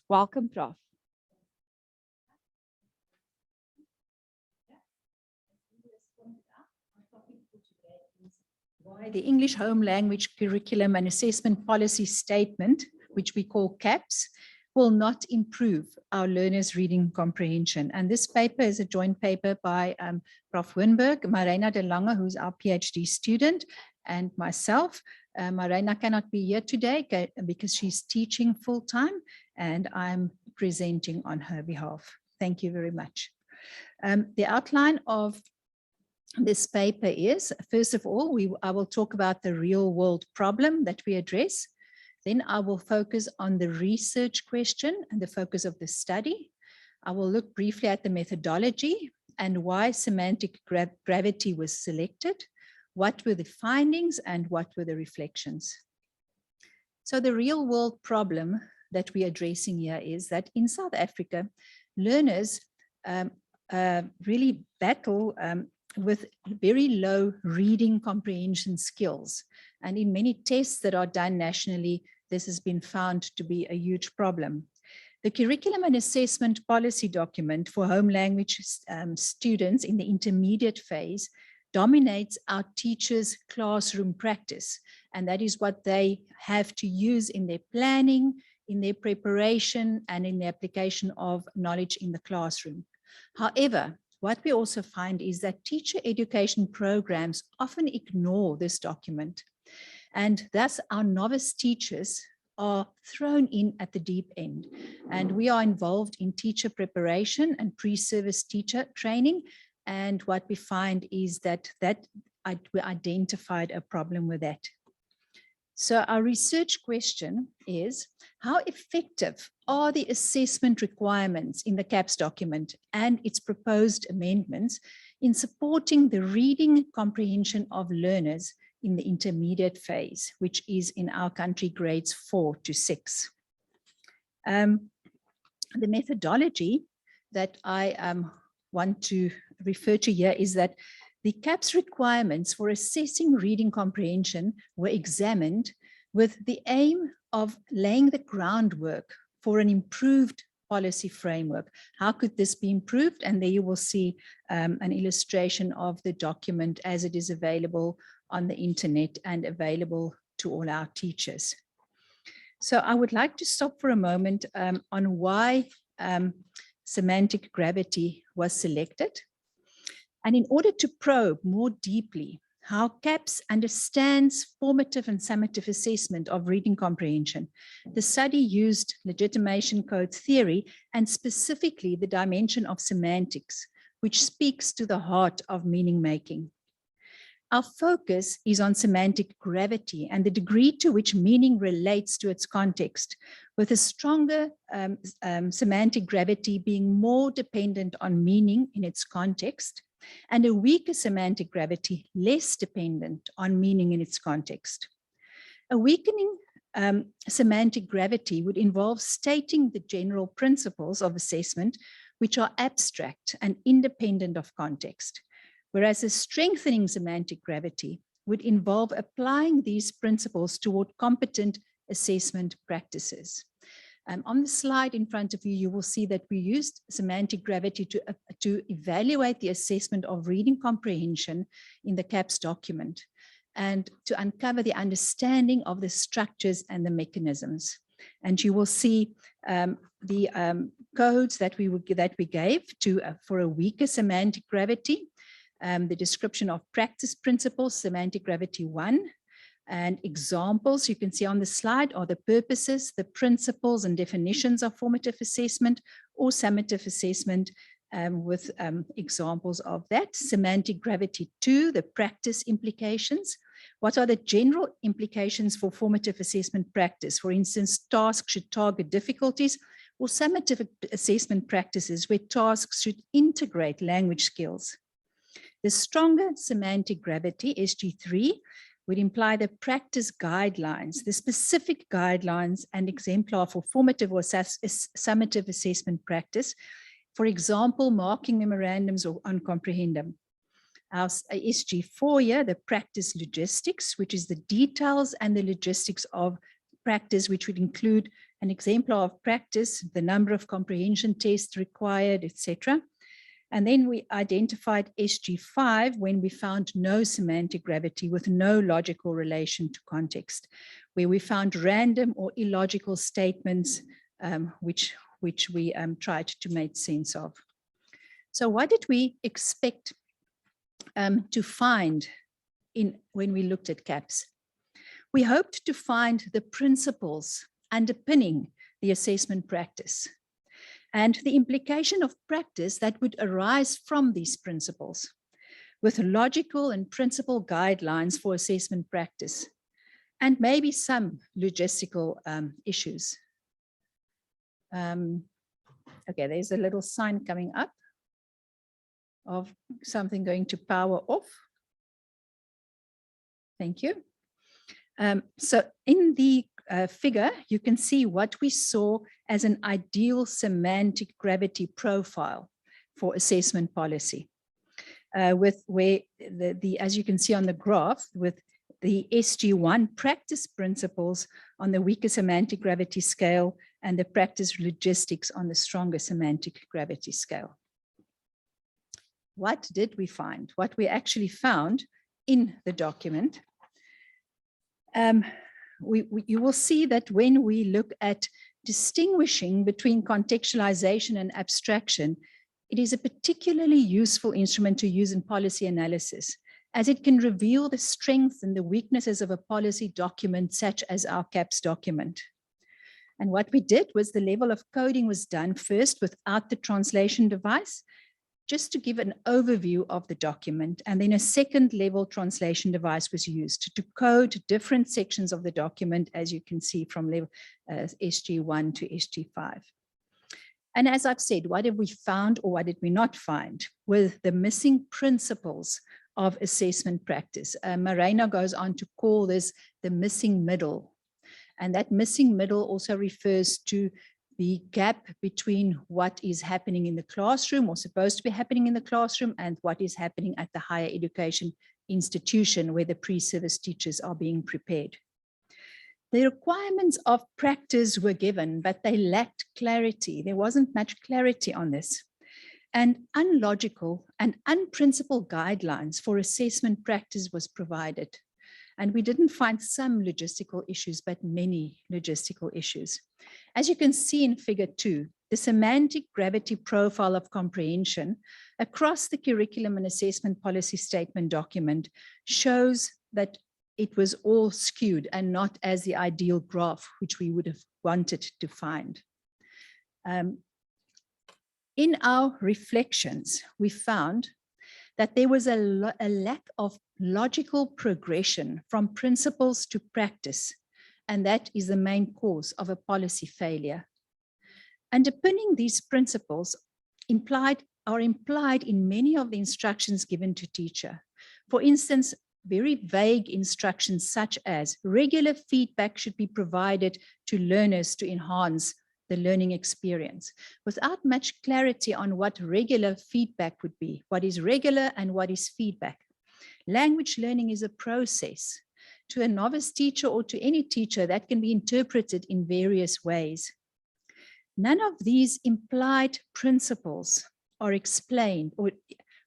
Welcome, Prof. Why the English Home Language Curriculum and Assessment Policy Statement, which we call CAPS, will not improve our learners' reading comprehension. And this paper is a joint paper by Prof. Winberg, Maryna de Lange, who's our PhD student, and myself. Maryna cannot be here today because she's teaching full-time, and I'm presenting on her behalf. Thank you very much. The outline of this paper is, first of all, I will talk about the real world problem that we address. Then I will focus on the research question and the focus of the study. I will look briefly at the methodology and why semantic gravity was selected, what were the findings and what were the reflections. So the real world problem that we're addressing here is that in South Africa, learners really battle with very low reading comprehension skills. And in many tests that are done nationally, this has been found to be a huge problem. The Curriculum and Assessment Policy document for home language students in the intermediate phase dominates our teachers' classroom practice. And that is what they have to use in their planning, in their preparation, and in the application of knowledge in the classroom. However, what we also find is that teacher education programs often ignore this document. And thus our novice teachers are thrown in at the deep end. And we are involved in teacher preparation and pre-service teacher training. And what we find is that we identified a problem with that. So our research question is, how effective are the assessment requirements in the CAPS document and its proposed amendments in supporting the reading comprehension of learners in the intermediate phase, which is in our country grades 4 to 6. The methodology that I want to refer to here is that the CAPS requirements for assessing reading comprehension were examined with the aim of laying the groundwork for an improved policy framework. How could this be improved? And there you will see an illustration of the document as it is available on the internet and available to all our teachers. So I would like to stop for a moment on why semantic gravity was selected. And in order to probe more deeply how CAPS understands formative and summative assessment of reading comprehension, the study used legitimation code theory and specifically the dimension of semantics, which speaks to the heart of meaning making. Our focus is on semantic gravity and the degree to which meaning relates to its context, with a stronger semantic gravity being more dependent on meaning in its context, and a weaker semantic gravity less dependent on meaning in its context. A weakening semantic gravity would involve stating the general principles of assessment, which are abstract and independent of context, whereas a strengthening semantic gravity would involve applying these principles toward competent assessment practices. On the slide in front of you, you will see that we used semantic gravity to evaluate the assessment of reading comprehension in the CAPS document and to uncover the understanding of the structures and the mechanisms. And you will see the codes that we gave for a weaker semantic gravity, the description of practice principles, semantic gravity 1, and examples you can see on the slide are the purposes, the principles and definitions of formative assessment or summative assessment with examples of that. Semantic gravity 2, the practice implications. What are the general implications for formative assessment practice? For instance, tasks should target difficulties, or summative assessment practices where tasks should integrate language skills. The stronger semantic gravity, SG3, would imply the practice guidelines, the specific guidelines and exemplar for formative or summative assessment practice. For example, marking memorandums or on comprehendum. Our SG4 here, the practice logistics, which is the details and the logistics of practice, which would include an exemplar of practice, the number of comprehension tests required, etc. And then we identified SG5 when we found no semantic gravity with no logical relation to context, where we found random or illogical statements which we tried to make sense of. So what did we expect to find when we looked at CAPS? We hoped to find the principles underpinning the assessment practice and the implication of practice that would arise from these principles, with logical and principle guidelines for assessment practice, and maybe some logistical issues. Okay, there's a little sign coming up of something going to power off. Thank you. So in the figure, you can see what we saw as an ideal semantic gravity profile for assessment policy, with where as you can see on the graph, with the SG1 practice principles on the weaker semantic gravity scale and the practice logistics on the stronger semantic gravity scale. What did we find? What we actually found in the document, you will see that when we look at distinguishing between contextualization and abstraction, it is a particularly useful instrument to use in policy analysis, as it can reveal the strengths and the weaknesses of a policy document such as our CAPS document. And what we did was the level of coding was done first without the translation device, just to give an overview of the document, and then a second level translation device was used to code different sections of the document, as you can see from level SG1 to SG5. And as I've said, what have we found or what did we not find? With the missing principles of assessment practice. Maryna goes on to call this the missing middle. And that missing middle also refers to the gap between what is happening in the classroom or supposed to be happening in the classroom and what is happening at the higher education institution where the pre-service teachers are being prepared. The requirements of practice were given, but they lacked clarity. There wasn't much clarity on this. And unlogical and unprincipled guidelines for assessment practice was provided. And we didn't find some logistical issues, but many logistical issues. As you can see in figure 2, the semantic gravity profile of comprehension across the curriculum and assessment policy statement document shows that it was all skewed and not as the ideal graph, which we would have wanted to find. In our reflections, we found that there was a lack of logical progression from principles to practice, and that is the main cause of a policy failure. Underpinning these principles are implied in many of the instructions given to teacher. For instance, very vague instructions such as regular feedback should be provided to learners to enhance the learning experience, without much clarity on what regular feedback would be, what is regular and what is feedback. Language learning is a process. To a novice teacher or to any teacher, that can be interpreted in various ways. None of these implied principles are explained or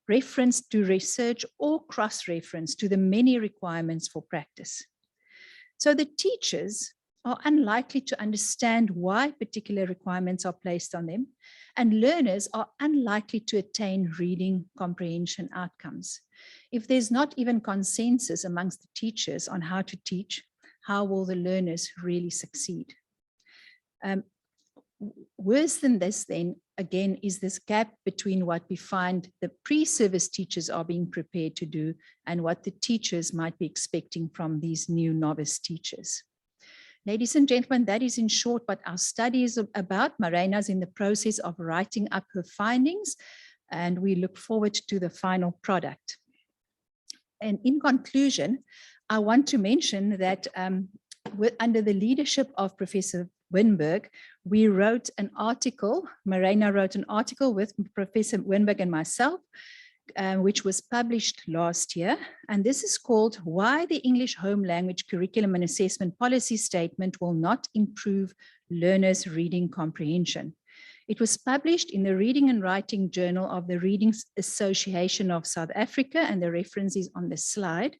referenced to research or cross-reference to the many requirements for practice. So the teachers are unlikely to understand why particular requirements are placed on them, and learners are unlikely to attain reading comprehension outcomes. If there's not even consensus amongst the teachers on how to teach, how will the learners really succeed? Worse than this then, again, is this gap between what we find the pre-service teachers are being prepared to do and what the teachers might be expecting from these new novice teachers. Ladies and gentlemen, that is in short what our study is about. Maryna's in the process of writing up her findings, and we look forward to the final product. And in conclusion, I want to mention that under the leadership of Professor Winberg, we wrote an article, Maryna wrote an article with Professor Winberg and myself, which was published last year. And this is called Why the English Home Language Curriculum and Assessment Policy Statement Will Not Improve Learners' Reading Comprehension. It was published in the Reading and Writing Journal of the Reading Association of South Africa, and the reference is on the slide.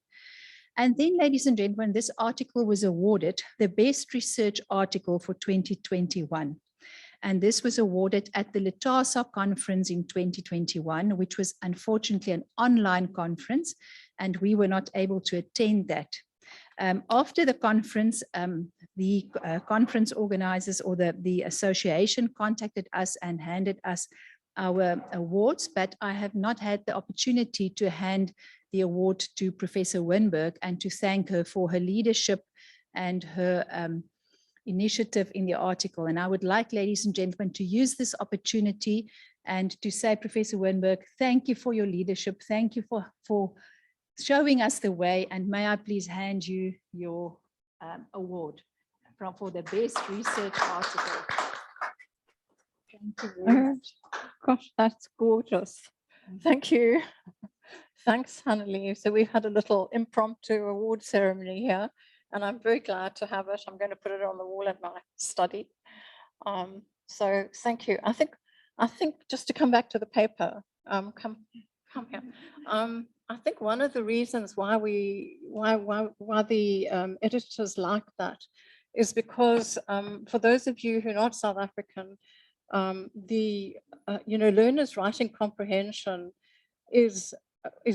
And then, ladies and gentlemen, this article was awarded the Best Research Article for 2021. And this was awarded at the LCT4 conference in 2021, which was unfortunately an online conference, and we were not able to attend that. After the conference, conference organizers or the association contacted us and handed us our awards, but I have not had the opportunity to hand the award to Professor Winberg and to thank her for her leadership and her initiative in the article. And I would like, ladies and gentlemen, to use this opportunity and to say, Professor Winberg, thank you for your leadership. Thank you for showing us the way. And may I please hand you your award for the best research article. Thank you very much. Gosh, that's gorgeous. Thank you. Thanks, Hannelie. So we've had a little impromptu award ceremony here, and I'm very glad to have it. I'm going to put it on the wall in my study. So thank you. I think just to come back to the paper, come here. I think one of the reasons why the editors like that is because for those of you who are not South African, learners' writing comprehension is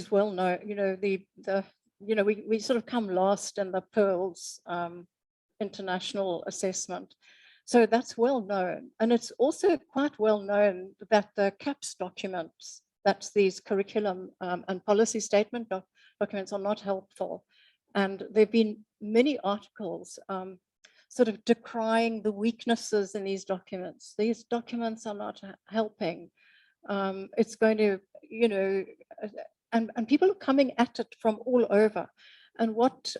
well known. We sort of come last in the Pearls international assessment. So that's well known. And it's also quite well known that the CAPS documents, that's these curriculum and policy statement documents, are not helpful. And there've been many articles sort of decrying the weaknesses in these documents. These documents are not helping. It's going to, and people are coming at it from all over. And what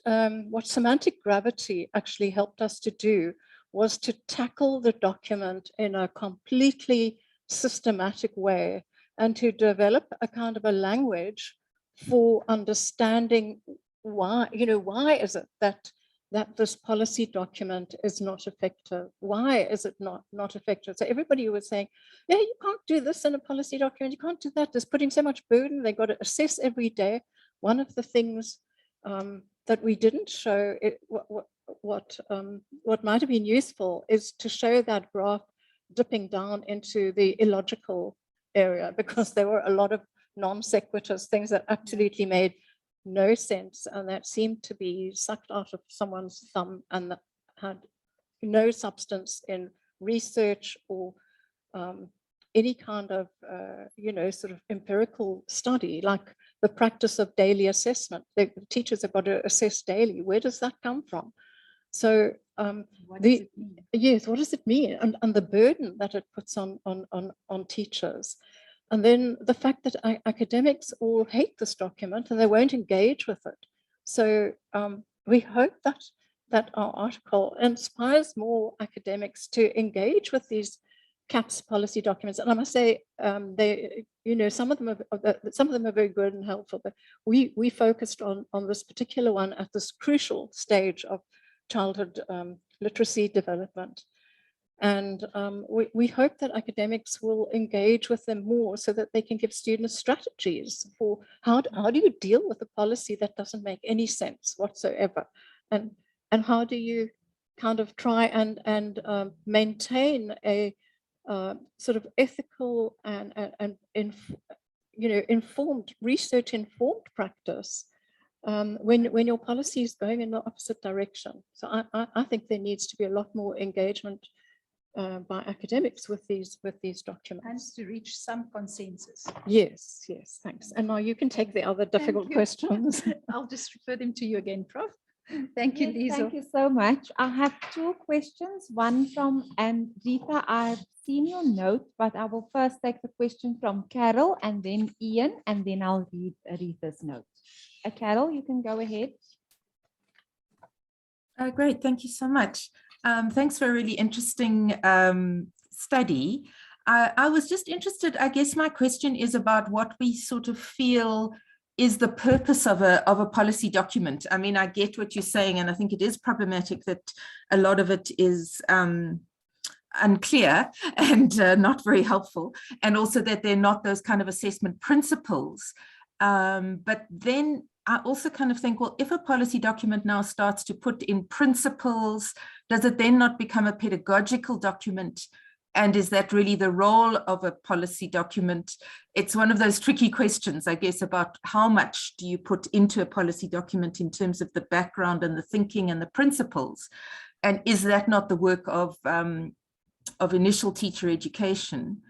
semantic gravity actually helped us to do was to tackle the document in a completely systematic way and to develop a kind of a language for understanding why is it that this policy document is not effective? Why is it not effective? So everybody was saying, yeah, you can't do this in a policy document. You can't do that. It's putting so much burden. They got to assess every day. One of the things that we didn't show, what might have been useful, is to show that graph dipping down into the illogical area, because there were a lot of non sequiturs, things that absolutely made no sense and that seemed to be sucked out of someone's thumb and that had no substance in research or any kind of sort of empirical study, like the practice of daily assessment. The teachers have got to assess daily. Where does that come from? So what does it mean? And the burden that it puts on teachers. And then the fact that academics all hate this document and they won't engage with it. So we hope that our article inspires more academics to engage with these CAPS policy documents. And I must say, some of them are very good and helpful, but we focused on this particular one at this crucial stage of childhood literacy development. And we hope that academics will engage with them more so that they can give students strategies for how do you deal with a policy that doesn't make any sense whatsoever, and how do you kind of try and maintain a sort of ethical and informed, research informed practice when your policy is going in the opposite direction. So I think there needs to be a lot more engagement by academics with these documents. And to reach some consensus. Yes, thanks. And now you can take the other difficult questions. I'll just refer them to you again, Prof. Thank you, Lisa. Thank you so much. I have two questions. One from Rita. I've seen your note, but I will first take the question from Carol and then Ian, and then I'll read Rita's note. Carol, you can go ahead. Great, thank you so much. Thanks for a really interesting study. I was just interested, I guess my question is about what we sort of feel is the purpose of a policy document. I mean, I get what you're saying, and I think it is problematic that a lot of it is unclear and not very helpful, and also that they're not those kind of assessment principles. But then I also kind of think, well, if a policy document now starts to put in principles, does it then not become a pedagogical document? And is that really the role of a policy document? It's one of those tricky questions, I guess, about how much do you put into a policy document in terms of the background and the thinking and the principles? And is that not the work of initial teacher education?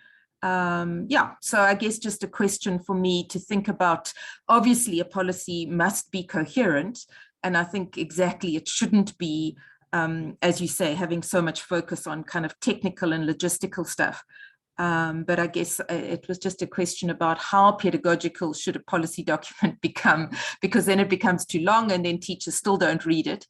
Yeah, so I guess just a question for me to think about. Obviously, a policy must be coherent, and I think exactly it shouldn't be, as you say, having so much focus on kind of technical and logistical stuff. But I guess it was just a question about how pedagogical should a policy document become, because then it becomes too long and then teachers still don't read it.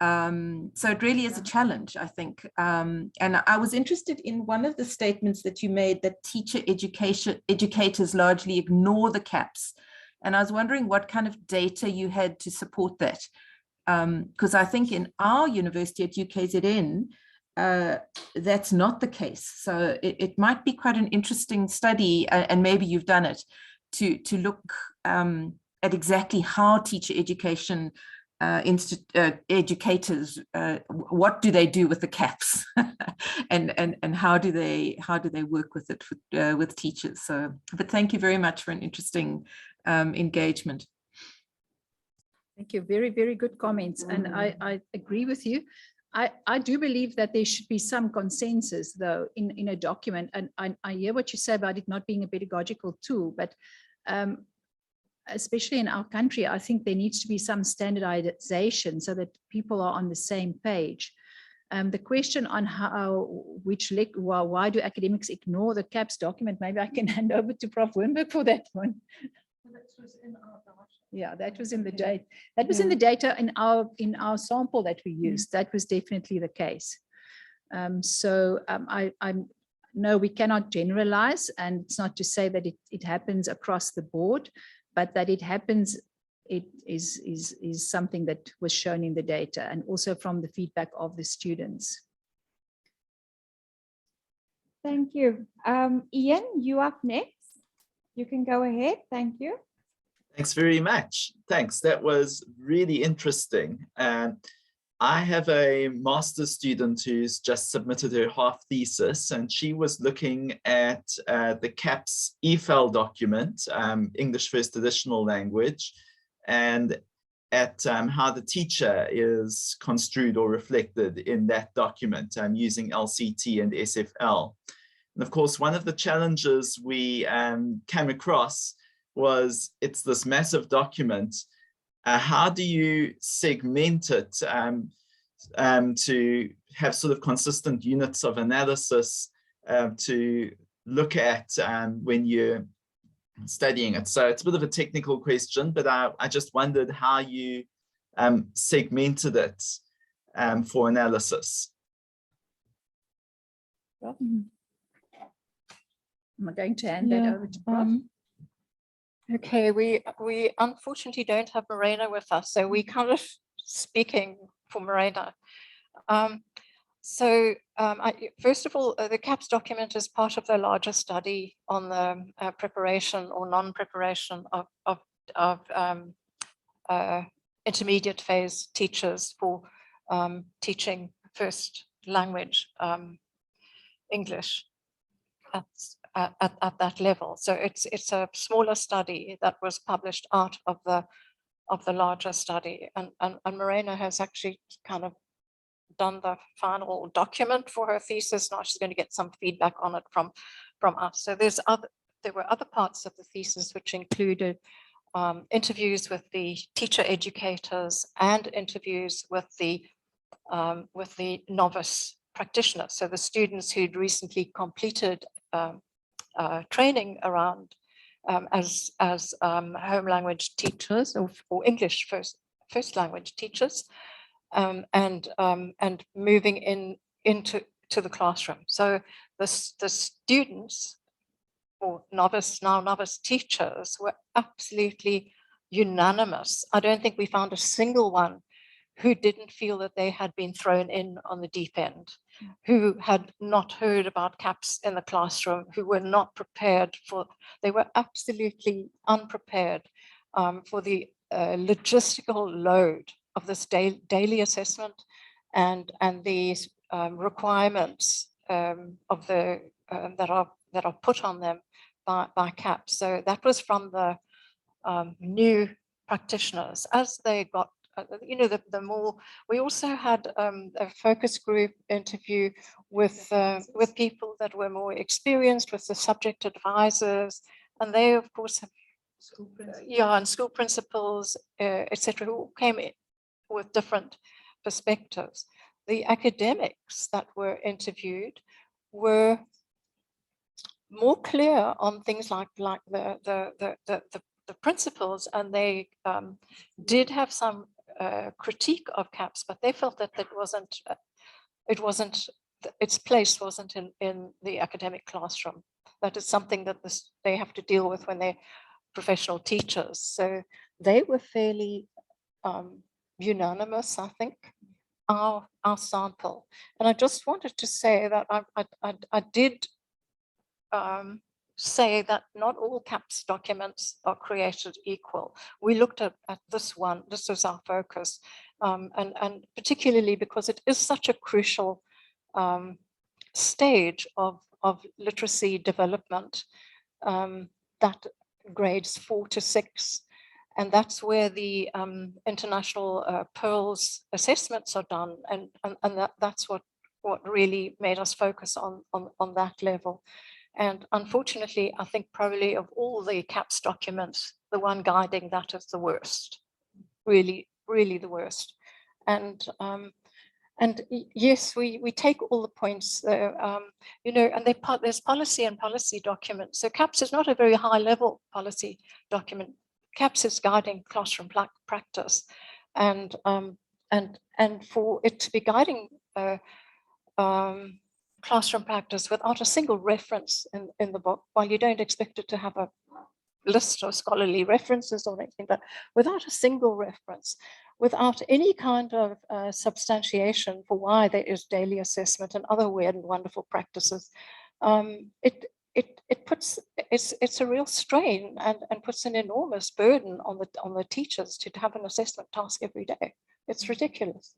So it really is a challenge, I think. And I was interested in one of the statements that you made, that teacher educators largely ignore the CAPs. And I was wondering what kind of data you had to support that. Because I think in our university at UKZN, that's not the case. So it might be quite an interesting study, and maybe you've done it, to look at exactly how teacher education educators, what do they do with the CAPs, and how do they work with it with teachers? So, but thank you very much for an interesting engagement. Thank you. Very, very good comments. And I agree with you. I do believe that there should be some consensus, though, in a document. And I hear what you say about it not being a pedagogical tool, but especially in our country, I think there needs to be some standardization so that people are on the same page. The question on why do academics ignore the CAPS document, maybe I can hand over to Prof. Winberg for that one. That was in our data. Yeah, that was in the data. That was in the data in our sample that we used. That was definitely the case. I know we cannot generalize, and it's not to say that it happens across the board, but that it happens, it is something that was shown in the data, and also from the feedback of the students. Thank you. Ian, you up next. You can go ahead. Thank you. Thanks very much. Thanks. That was really interesting. I have a master's student who's just submitted her half thesis, and she was looking at the CAPS EFL document, English First Additional Language, and at how the teacher is construed or reflected in that document using LCT and SFL. And of course, one of the challenges we came across was it's this massive document. How do you segment it to have sort of consistent units of analysis to look at when you're studying it? So it's a bit of a technical question, but I just wondered how you segmented it for analysis. Am I going to hand that over to Prof? Okay, we unfortunately don't have Maryna with us, so we kind of speaking for Maryna. First of all, the CAPS document is part of the larger study on the preparation or non-preparation of intermediate phase teachers for teaching first language English at that level. So it's a smaller study that was published out of the larger study, and Maryna has actually kind of done the final document for her thesis. Now she's going to get some feedback on it from us. So there were other parts of the thesis which included interviews with the teacher educators and interviews with the novice practitioners. So the students who'd recently completed training around as home language teachers or English first language teachers, and moving into the classroom. So the students, or now novice teachers, were absolutely unanimous. I don't think we found a single one who didn't feel that they had been thrown in on the deep end, who had not heard about CAPS in the classroom, who were not prepared for, they were absolutely unprepared for the logistical load of this daily assessment and these requirements of the that are put on them by CAPS. So that was from the new practitioners as they got. The more, we also had a focus group interview with people that were more experienced, with the subject advisors, and they of course have and school principals, etc., who all came in with different perspectives. The academics that were interviewed were more clear on things like the principles, and they did have some critique of CAPS, but they felt that its place wasn't in the academic classroom. That is something that they have to deal with when they're professional teachers. So they were fairly unanimous, I think, our sample. And I just wanted to say that I did say that not all CAPS documents are created equal. We looked at this one, this was our focus, and particularly because it is such a crucial stage of literacy development, that grades 4 to 6, and that's where the international PEARLS assessments are done, and that's what really made us focus on that level. And unfortunately, I think probably of all the CAPS documents, the one guiding that is the worst, really the worst. And yes, we take all the points, and there's policy and policy documents. So CAPS is not a very high level policy document. CAPS is guiding classroom practice, and for it to be guiding classroom practice without a single reference in the book, while you don't expect it to have a list of scholarly references or anything, but without a single reference, without any kind of substantiation for why there is daily assessment and other weird and wonderful practices, it's a real strain and puts an enormous burden on the teachers to have an assessment task every day. It's ridiculous.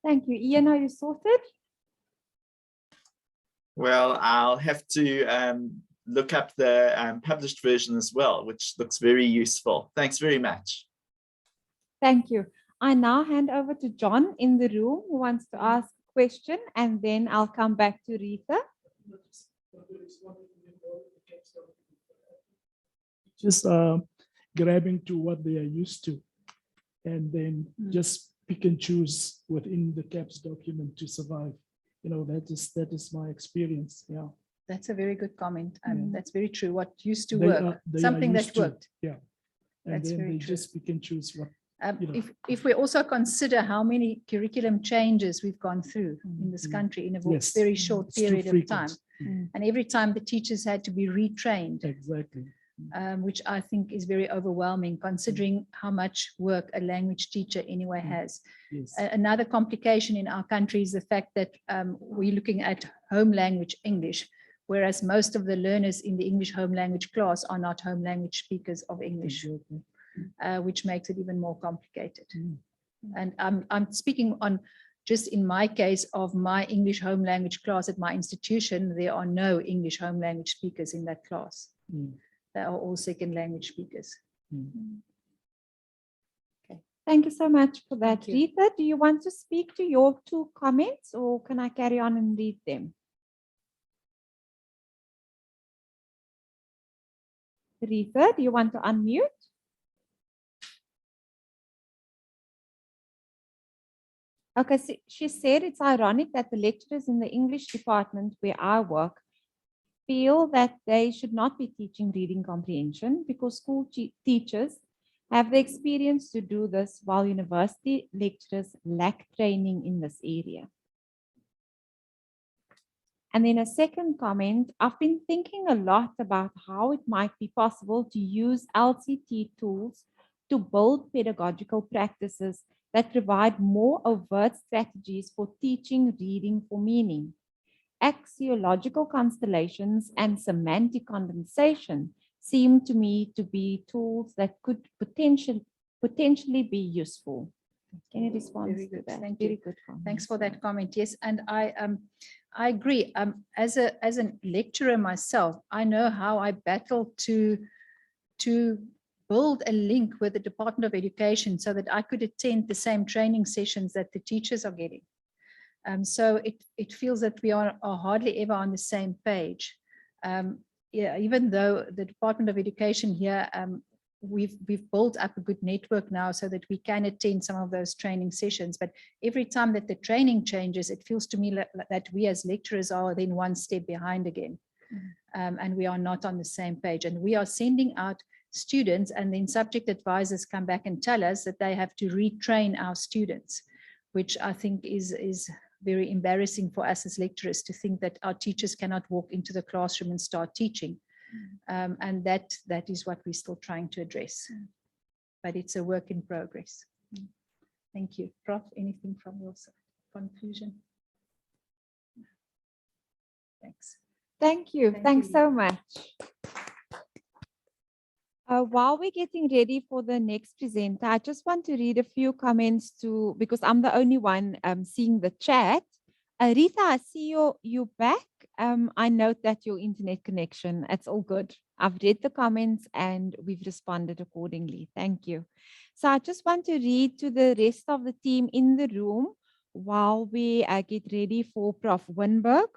Thank you. Ian, are you sorted? Well, I'll have to look up the published version as well, which looks very useful. Thanks very much. Thank you. I now hand over to John in the room who wants to ask a question, and then I'll come back to Rita. Just grabbing to what they are used to, and then just pick and choose within the CAPS document to survive. That is my experience. Yeah, that's a very good comment. That's very true. What used to work, something that worked. Yeah, and that's then very they true. just pick and choose what. If we also consider how many curriculum changes we've gone through in this country in a very short period of time, and every time the teachers had to be retrained. Exactly. Which I think is very overwhelming, considering how much work a language teacher anyway has. Yes. Another complication in our country is the fact that we're looking at home language English, whereas most of the learners in the English home language class are not home language speakers of English, which makes it even more complicated. And I'm speaking on just in my case of my English home language class at my institution. There are no English home language speakers in that class. They are all second language speakers. Okay. Thank you so much for that. Rita, do you want to speak to your 2 comments, or can I carry on and read them? Rita, do you want to unmute? Okay, so she said it's ironic that the lecturers in the English department where I work feel that they should not be teaching reading comprehension because school teachers have the experience to do this, while university lecturers lack training in this area. And then a second comment, I've been thinking a lot about how it might be possible to use LCT tools to build pedagogical practices that provide more overt strategies for teaching reading for meaning. Axiological constellations and semantic condensation seem to me to be tools that could potentially be useful. Can you respond Very to good, that? thank Very you. good comment. Thanks for that comment. Yes, and I agree. As a lecturer myself, I know how I battled to build a link with the Department of Education so that I could attend the same training sessions that the teachers are getting. So it feels that we are hardly ever on the same page. Yeah, even though the Department of Education here, we've built up a good network now so that we can attend some of those training sessions. But every time that the training changes, it feels to me that we as lecturers are then one step behind again. And we are not on the same page. And we are sending out students, and then subject advisors come back and tell us that they have to retrain our students, which I think is very embarrassing for us as lecturers to think that our teachers cannot walk into the classroom and start teaching. And that is what we're still trying to address. But it's a work in progress. Thank you. Prof, anything from your side? Conclusion? Thanks. Thank you. Thank Thanks you, so Lisa. much. While we're getting ready for the next presenter, I just want to read a few comments because I'm the only one seeing the chat. Rita, I see you back. I note that your internet connection, it's all good. I've read the comments and we've responded accordingly. Thank you. So I just want to read to the rest of the team in the room while we get ready for Prof. Winberg,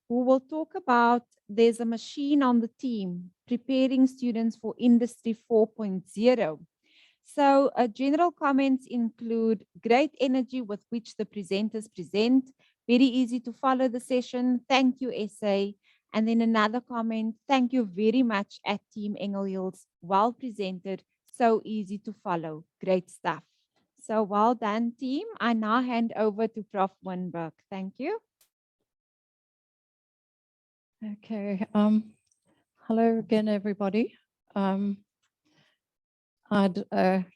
who will talk about there's a machine on the team preparing students for Industry 4.0. So general comments include great energy with which the presenters present, very easy to follow the session. Thank you, SA. And then another comment, thank you very much at Team Engelhills. Well presented, so easy to follow. Great stuff. So well done, team. I now hand over to Prof. Winberg. Thank you. Okay. Hello again, everybody. I'd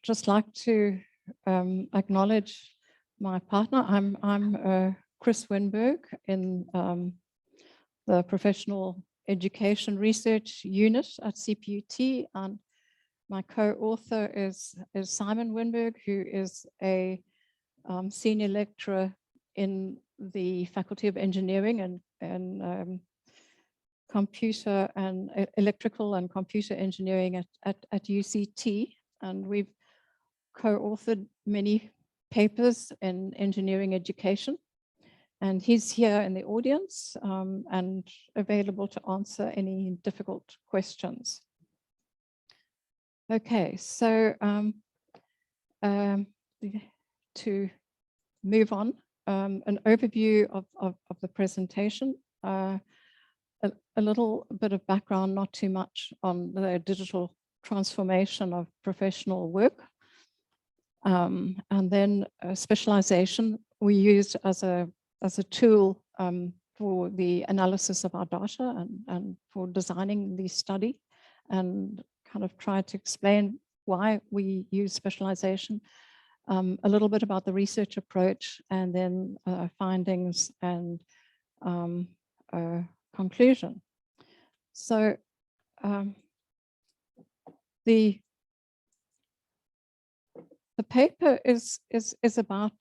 just like to acknowledge my partner. I'm Chris Winberg in the Professional Education Research Unit at CPUT, and my co-author is Simon Winberg, who is a senior lecturer in the Faculty of Engineering and computer and electrical and computer engineering at UCT. And we've co-authored many papers in engineering education. And he's here in the audience and available to answer any difficult questions. Okay, so to move on, an overview of the presentation. A little bit of background, not too much on the digital transformation of professional work. And then specialization we used as a tool for the analysis of our data and for designing the study, and kind of try to explain why we use specialization, a little bit about the research approach, and then findings and conclusion. So the paper is about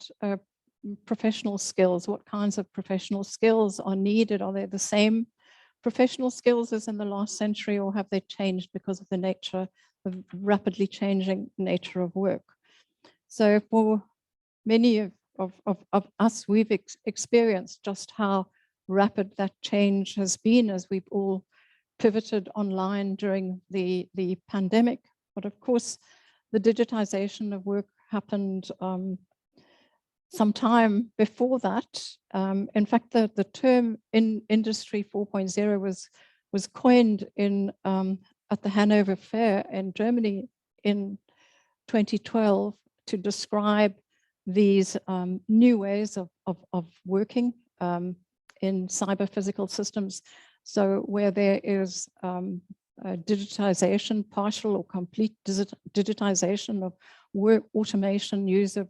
professional skills. What kinds of professional skills are needed? Are they the same professional skills as in the last century, or have they changed because of the nature of rapidly changing nature of work? So for many of us, we've experienced just how rapid that change has been as we've all pivoted online during the pandemic. But of course, the digitization of work happened some time before that. In fact, the term in Industry 4.0 was coined at the Hanover Fair in Germany in 2012 to describe these new ways of working in cyber physical systems. So where there is digitization, partial or complete digitization of work, automation, use of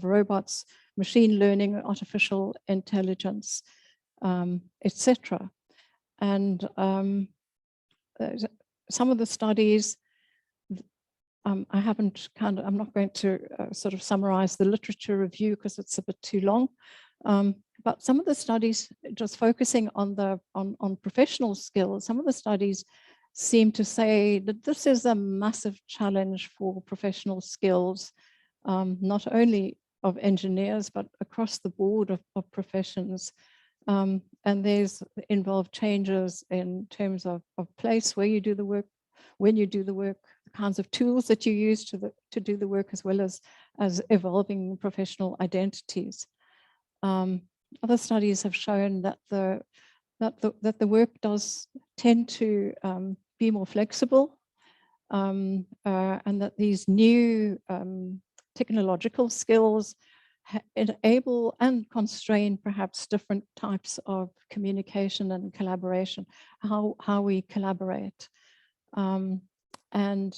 robots, machine learning, artificial intelligence, etc. And some of the studies, I'm not going to sort of summarize the literature review because it's a bit too long. But some of the studies, just focusing on professional skills, some of the studies seem to say that this is a massive challenge for professional skills, not only of engineers, but across the board of professions. And there's involved changes in terms of place where you do the work, when you do the work, the kinds of tools that you use to do the work, as well as evolving professional identities. Other studies have shown that the work does tend to be more flexible, and that these new technological skills enable and constrain perhaps different types of communication and collaboration, how we collaborate. And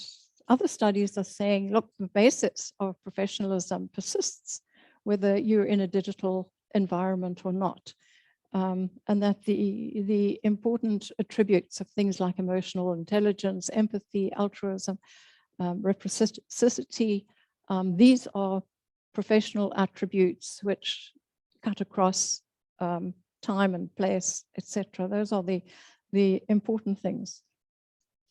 other studies are saying, look, the basis of professionalism persists, whether you're in a digital environment or not. And that the important attributes of things like emotional intelligence, empathy, altruism, reciprocity, these are professional attributes which cut across time and place, etc. Those are the important things.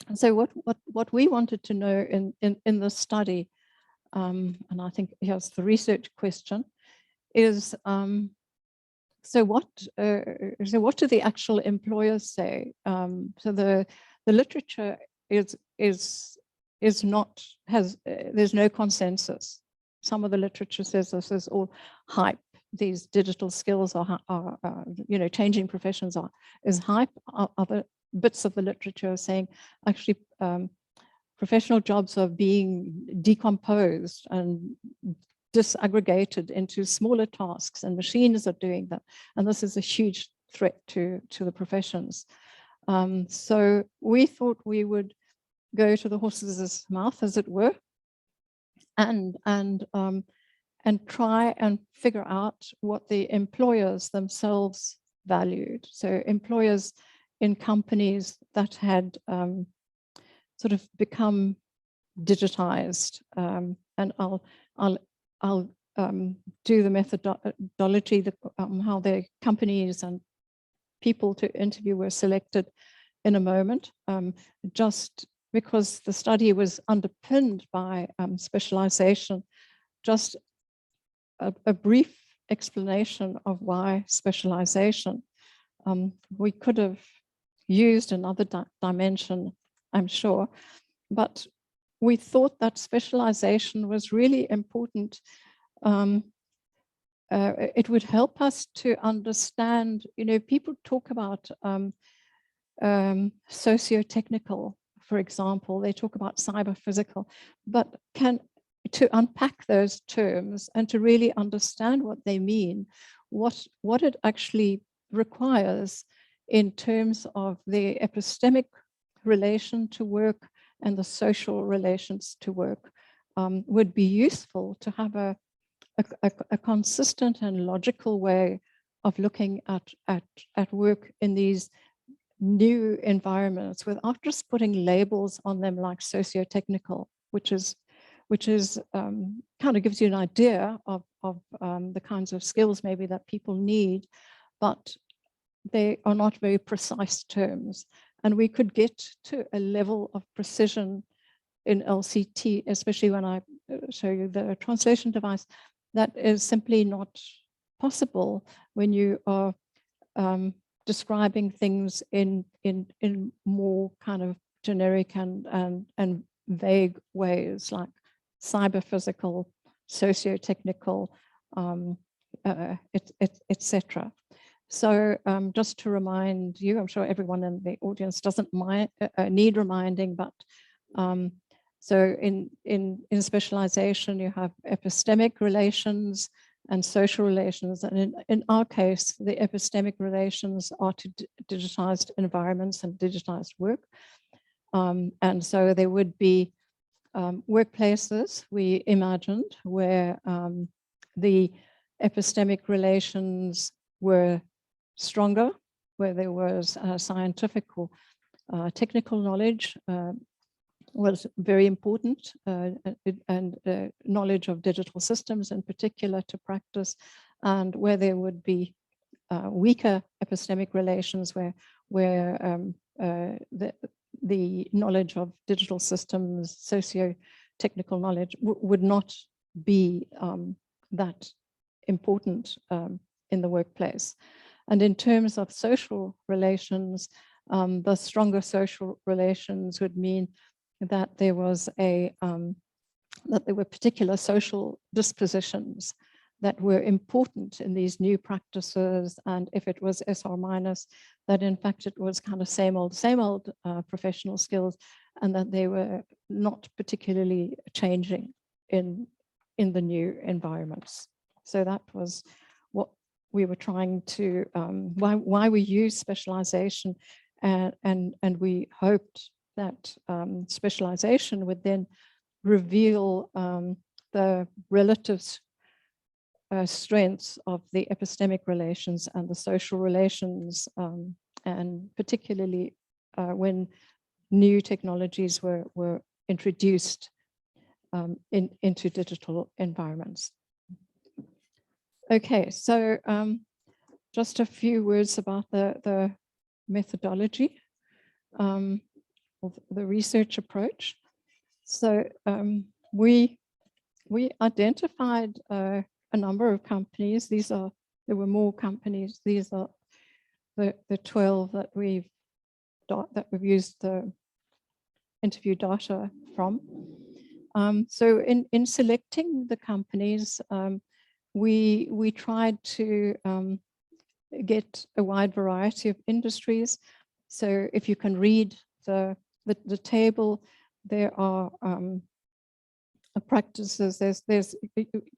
And so what we wanted to know in this study, and I think here's the research question, is so what do the actual employers say? So the literature there's no consensus. Some of the literature says this is all hype. These digital skills are changing professions is hype. Other bits of the literature are saying actually professional jobs are being decomposed and disaggregated into smaller tasks, and machines are doing that. And this is a huge threat to the professions. So we thought we would go to the horse's mouth, as it were, and try and figure out what the employers themselves valued. So employers in companies that had sort of become digitized, and I'll do the methodology, how the companies and people to interview were selected in a moment, just because the study was underpinned by specialization. Just a brief explanation of why specialization. We could have used another dimension, I'm sure, but we thought that specialization was really important. It would help us to understand, people talk about socio-technical, for example, they talk about cyber physical, but to unpack those terms and to really understand what they mean, what it actually requires in terms of the epistemic relation to work and the social relations to work, would be useful to have a consistent and logical way of looking at work in these new environments without just putting labels on them like socio-technical, which is kind of gives you an idea of the kinds of skills maybe that people need, but they are not very precise terms. And we could get to a level of precision in LCT, especially when I show you the translation device, that is simply not possible when you are describing things in more kind of generic and vague ways, like cyber physical, socio-technical, etc. So just to remind you, I'm sure everyone in the audience doesn't need reminding, but so in specialization, you have epistemic relations, and social relations. And in our case, the epistemic relations are to digitized environments and digitized work. And so there would be workplaces, we imagined, where the epistemic relations were stronger, where there was scientific or technical knowledge was very important, and knowledge of digital systems in particular to practice, and where there would be weaker epistemic relations where the knowledge of digital systems, socio-technical knowledge would not be that important in the workplace. And in terms of social relations, the stronger social relations would mean that there was that there were particular social dispositions that were important in these new practices. And if it was SR minus, that in fact it was kind of same old professional skills, and that they were not particularly changing in the new environments. So that was what we were trying to, why we use specialization, and we hoped that specialization would then reveal the relative strengths of the epistemic relations and the social relations, and particularly when new technologies were introduced into digital environments. Okay, so just a few words about the methodology of the research approach. So we identified a number of companies. There were more companies. These are the 12 that we've used the interview data from. So in selecting the companies, we tried to get a wide variety of industries. So if you can read the table, there are practices. There's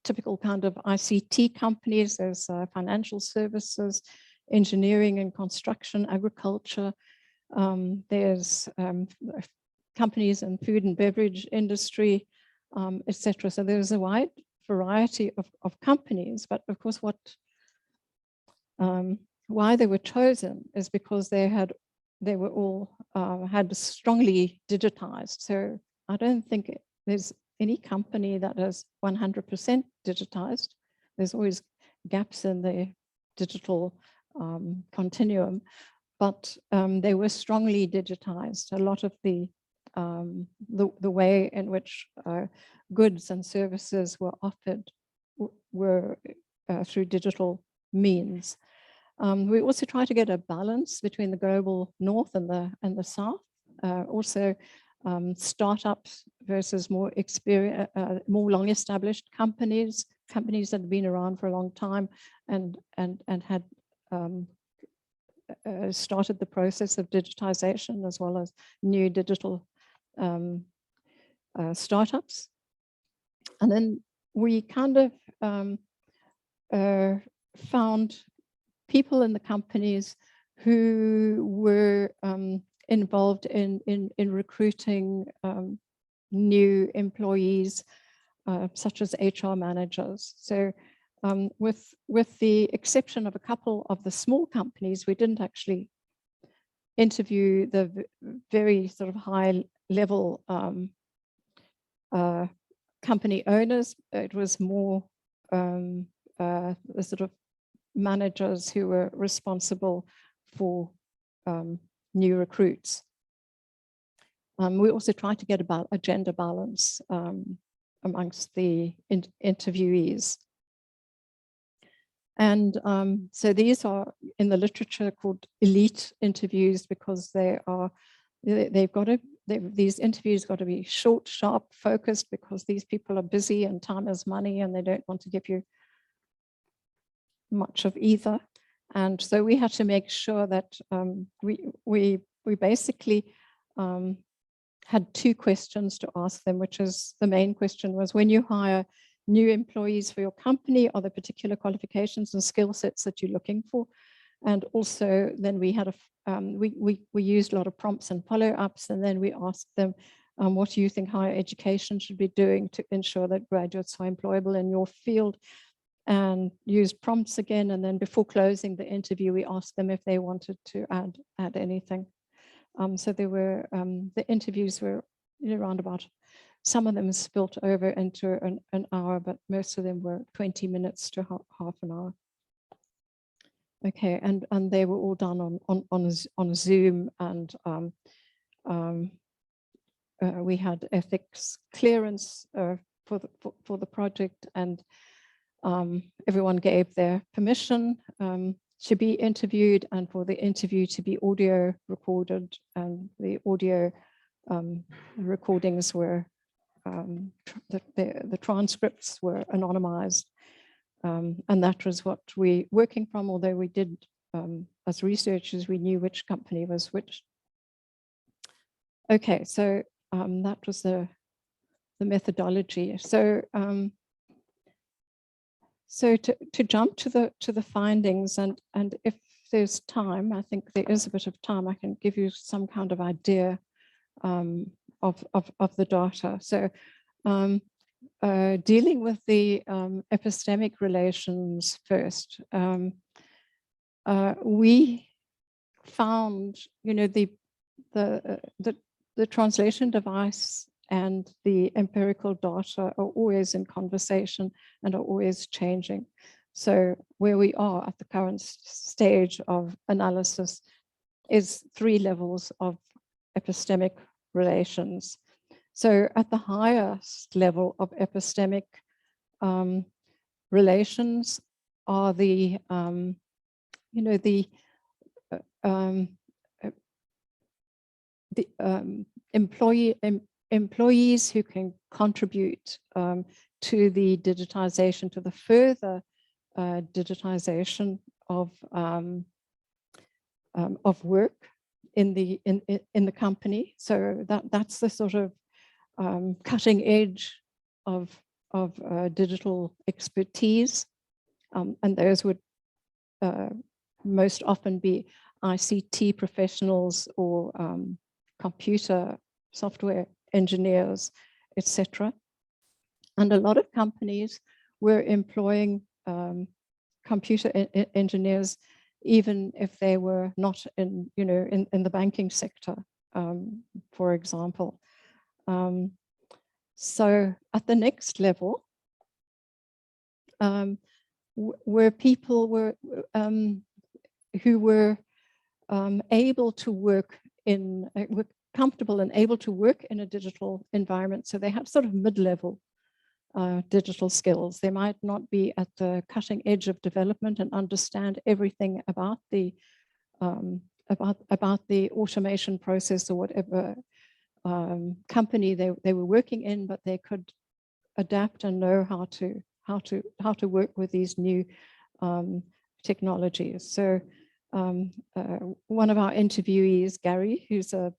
typical kind of ICT companies. There's financial services, engineering and construction, agriculture. There's companies in food and beverage industry, etc. So there's a wide variety of companies. But of course, why they were chosen is because they were all had strongly digitized. So I don't think there's any company that is 100% digitized. There's always gaps in the digital continuum, but they were strongly digitized. A lot of the way in which goods and services were offered were through digital means. We also try to get a balance between the global north and the south. Also, startups versus more long established companies that have been around for a long time and had started the process of digitization, as well as new digital startups. And then we kind of found people in the companies who were involved in recruiting new employees, such as HR managers. So with the exception of a couple of the small companies, we didn't actually interview the very sort of high level company owners. It was more the sort of managers who were responsible for new recruits. We also tried to get about a gender balance amongst the interviewees. And so these are in the literature called elite interviews, because these interviews got to be short, sharp, focused, because these people are busy and time is money and they don't want to give you much of either. And so we had to make sure that we basically had two questions to ask them, which is the main question was, when you hire new employees for your company? Are there particular qualifications and skill sets that you're looking for? And also then we had we used a lot of prompts and follow-ups, and then we asked them, what do you think higher education should be doing to ensure that graduates are employable in your field? And used prompts again. And then before closing the interview, we asked them if they wanted to add anything. So there were, the interviews were around about, some of them spilt over into an hour, but most of them were 20 minutes to half an hour. Okay, and they were all done on Zoom, and we had ethics clearance for the project, and everyone gave their permission to be interviewed and for the interview to be audio recorded, and the audio recordings were, the transcripts were anonymized. And that was what we working from, although we did, as researchers, we knew which company was which. Okay, so that was the methodology. So so to jump to the findings, and if there's time, I think there is a bit of time, I can give you some kind of idea of the data. So dealing with the epistemic relations first, we found, the translation device and the empirical data are always in conversation and are always changing. So where we are at the current stage of analysis is 3 levels of epistemic relations. So at the highest level of epistemic relations are the, employees who can contribute to the digitization, to the further digitization of work in the company. So that's the sort of cutting edge of digital expertise, and those would most often be ICT professionals or computer software engineers, etc. And a lot of companies were employing computer engineers, even if they were not in the banking sector, for example. So at the next level, where people were who were able to work in, were comfortable and able to work in a digital environment. So they have sort of mid-level digital skills. They might not be at the cutting edge of development and understand everything about the automation process or whatever company they were working in, but they could adapt and know how to work with these new technologies. So one of our interviewees, Gary, who's a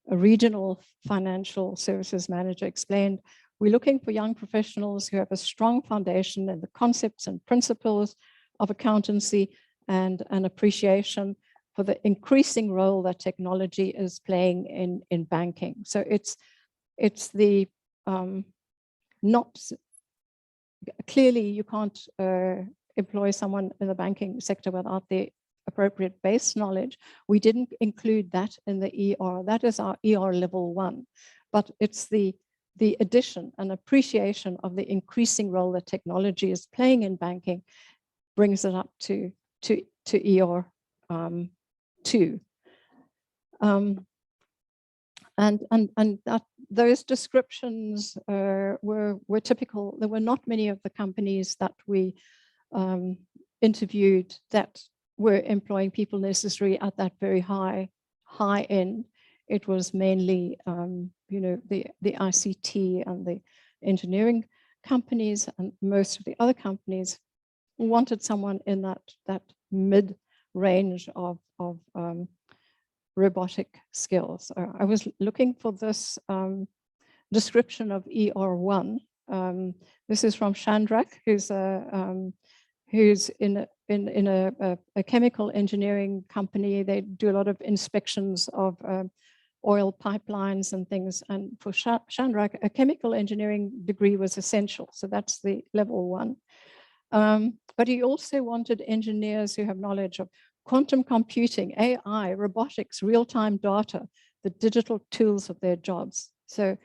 regional financial services manager, explained, we're looking for young professionals who have a strong foundation in the concepts and principles of accountancy and an appreciation for the increasing role that technology is playing in banking. So it's the not clearly you can't employ someone in the banking sector without the appropriate base knowledge. We didn't include that in the ER. That is our ER level 1, but it's the addition and appreciation of the increasing role that technology is playing in banking brings it up to ER 2. And that those descriptions were typical. There were not many of the companies that we interviewed that were employing people necessarily at that very high end. It was mainly, the ICT and the engineering companies, and most of the other companies wanted someone in that mid range of robotic skills. I was looking for this description of ER1 This is from Chandrak, who's in a chemical engineering company. They do a lot of inspections of oil pipelines and things. And for Chandrak, a chemical engineering degree was essential. So that's the level 1. But he also wanted engineers who have knowledge of quantum computing, AI, robotics, real-time data, the digital tools of their jobs. So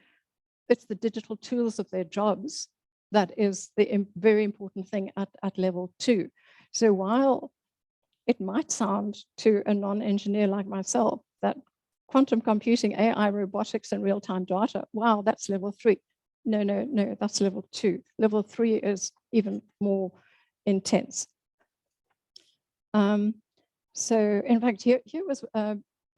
it's the digital tools of their jobs that is the very important thing at level 2. So while it might sound to a non-engineer like myself that quantum computing, AI, robotics, and real-time data, wow, that's level 3. No, that's level 2. Level 3 is even more intense. So in fact, here was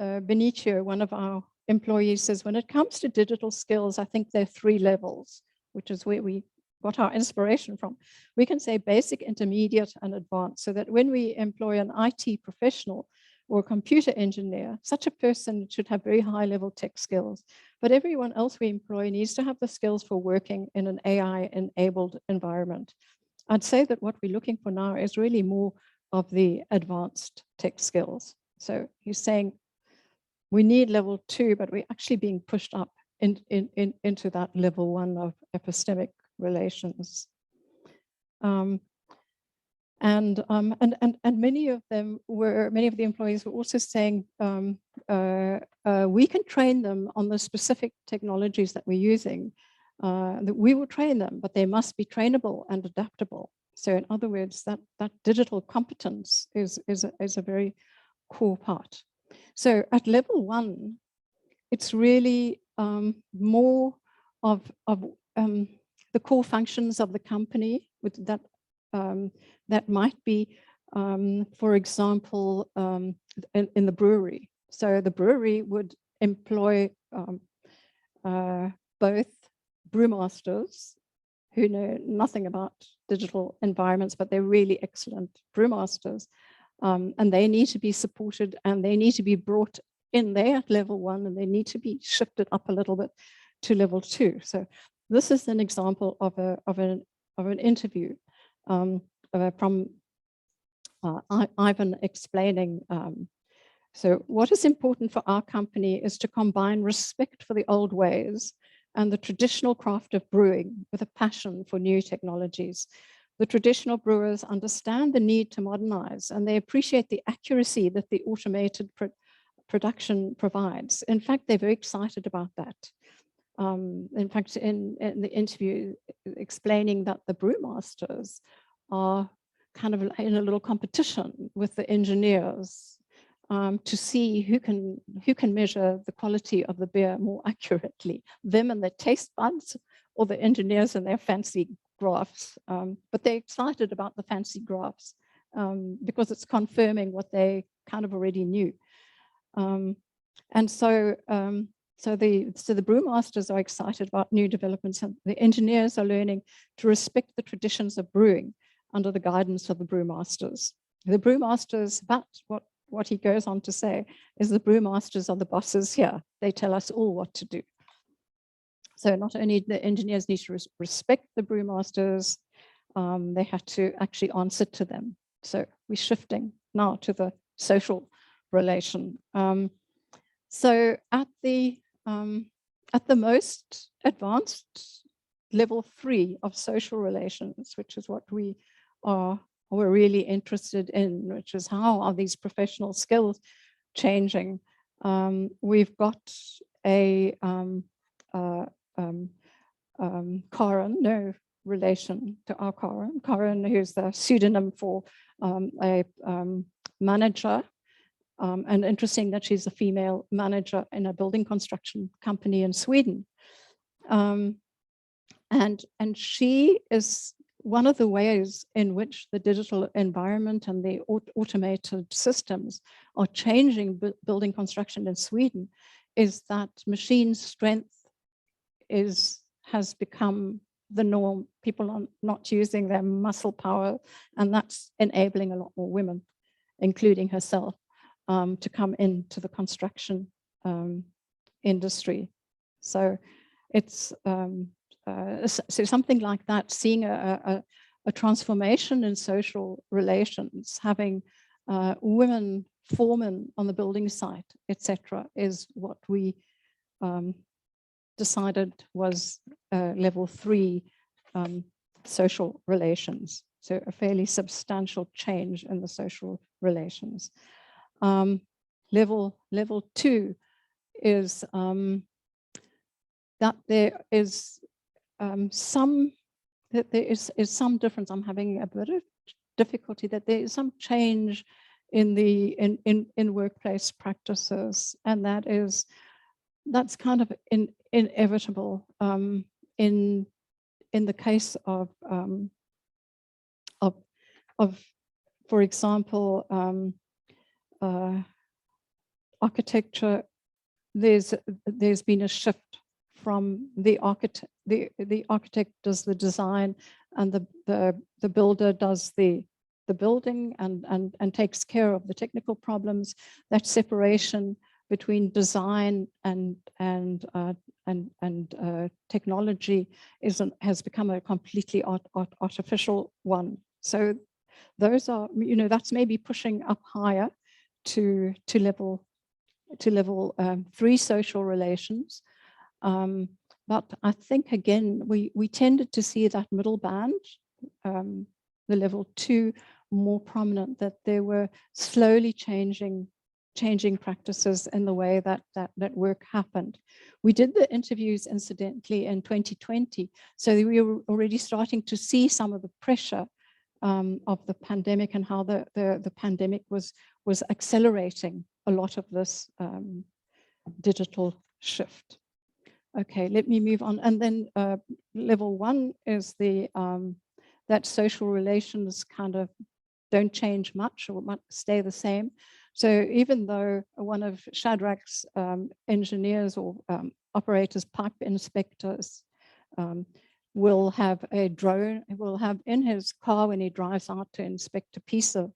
Benicio, one of our employees, says, when it comes to digital skills, I think there are 3 levels, which is where we got our inspiration from. We can say basic, intermediate, and advanced, so that when we employ an IT professional or a computer engineer, such a person should have very high level tech skills. But everyone else we employ needs to have the skills for working in an AI-enabled environment. I'd say that what we're looking for now is really more of the advanced tech skills. So he's saying we need level 2, but we're actually being pushed up into that level 1 of epistemic relations. And many of the employees were also saying we can train them on the specific technologies that we're using, that we will train them, but they must be trainable and adaptable. So in other words, that digital competence is a very core part. So at level 1, it's really more of the core functions of the company with that that might be, for example, in the brewery. So the brewery would employ both brewmasters who know nothing about digital environments, but they're really excellent brewmasters. And they need to be supported, and they need to be brought in there at level 1, and they need to be shifted up a little bit to level 2. So this is an example of an interview from Ivan explaining. So what is important for our company is to combine respect for the old ways and the traditional craft of brewing with a passion for new technologies. The traditional brewers understand the need to modernize, and they appreciate the accuracy that the automated production provides. In fact, they're very excited about that. In fact, in the interview, explaining that the brewmasters are kind of in a little competition with the engineers to see who can measure the quality of the beer more accurately, them and their taste buds, or the engineers and their fancy graphs. But they're excited about the fancy graphs because it's confirming what they kind of already knew. And so the brewmasters are excited about new developments, and the engineers are learning to respect the traditions of brewing under the guidance of the brewmasters. The brewmasters, but what he goes on to say is the brewmasters are the bosses here. They tell us all what to do. So not only the engineers need to respect the brewmasters, they have to actually answer to them. So we're shifting now to the social relation. So at the most advanced level 3 of social relations, which is what we're really interested in, which is how are these professional skills changing? We've got a Karen, no relation to our Karen. Karen, who's the pseudonym for a manager. And interesting that she's a female manager in a building construction company in Sweden. And she is one of the ways in which the digital environment and the automated systems are changing building construction in Sweden is that machine strength has become the norm. People are not using their muscle power, and that's enabling a lot more women, including herself, to come into the construction industry. So it's so something like that, seeing a transformation in social relations, having women foremen on the building site, etc., is what we decided was level 3 social relations. So a fairly substantial change in the social relations. Level 2 is that there is some difference. I'm having a bit of difficulty that there is some change in the in workplace practices, and that's kind of inevitable in the case of for example, architecture. There's been a shift from the architect. The architect does the design, and the builder does the building and takes care of the technical problems. That separation between design and technology has become a completely artificial one. So those are, that's maybe pushing up higher to level 3 social relations. But I think again, we tended to see that middle band, the level 2, more prominent, that there were slowly changing practices in the way that work happened. We did the interviews incidentally in 2020, so we were already starting to see some of the pressure of the pandemic and how the pandemic was accelerating a lot of this digital shift. Okay, let me move on. And then level 1 is that social relations kind of don't change much or might stay the same. So even though one of Shadrach's engineers or operators, pipe inspectors, will have a drone, will have in his car when he drives out to inspect a piece of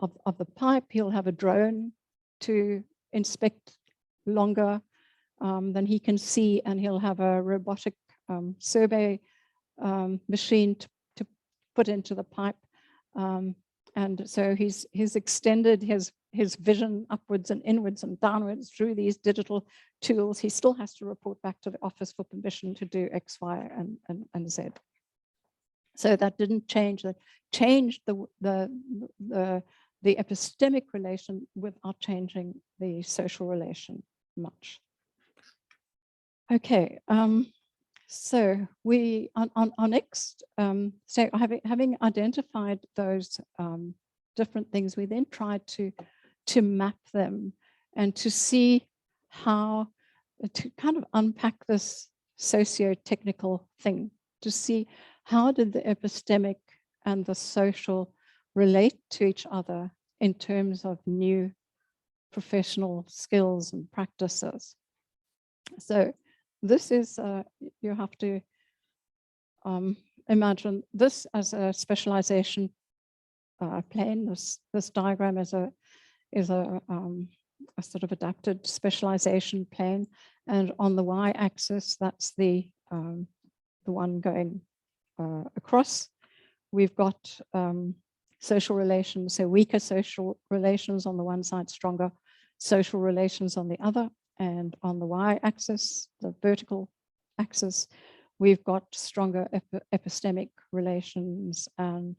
the pipe, he'll have a drone to inspect longer than he can see, and he'll have a robotic survey machine to put into the pipe. And so he's extended his vision upwards and inwards and downwards through these digital tools. He still has to report back to the office for permission to do X, Y, and Z. So that didn't change. That changed the epistemic relation without changing the social relation much. Okay. So we on our next, so having identified those different things, we then tried to map them and to see how to kind of unpack this socio-technical thing, to see how did the epistemic and the social relate to each other in terms of new professional skills and practices. So this is, you have to imagine this as a specialization plane. This diagram is a sort of adapted specialization plane, and on the y-axis, that's the one going across. We've got social relations, so weaker social relations on the one side, stronger social relations on the other. And on the y-axis, the vertical axis, we've got stronger epistemic relations and